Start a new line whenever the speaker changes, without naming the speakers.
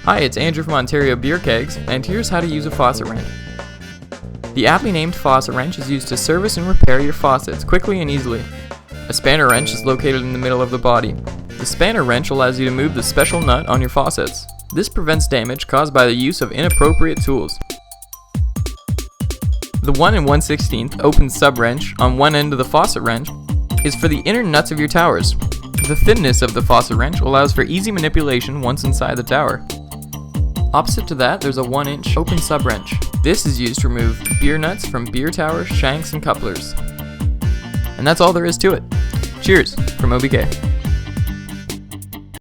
Hi, it's Andrew from OntarioBeerKegs, and here's how to use a faucet wrench. The aptly named faucet wrench is used to service and repair your faucets quickly and easily. A spanner wrench is located in the middle of the body. The spanner wrench allows you to move the special nut on your faucets. This prevents damage caused by the use of inappropriate tools. The 1 1/16 open sub wrench on one end of the faucet wrench is for the inner nuts of your towers. The thinness of the faucet wrench allows for easy manipulation once inside the tower. Opposite to that, there's a 1-inch open sub wrench. This is used to remove beer nuts from beer towers, shanks, and couplers. And that's all there is to it. Cheers from OBK.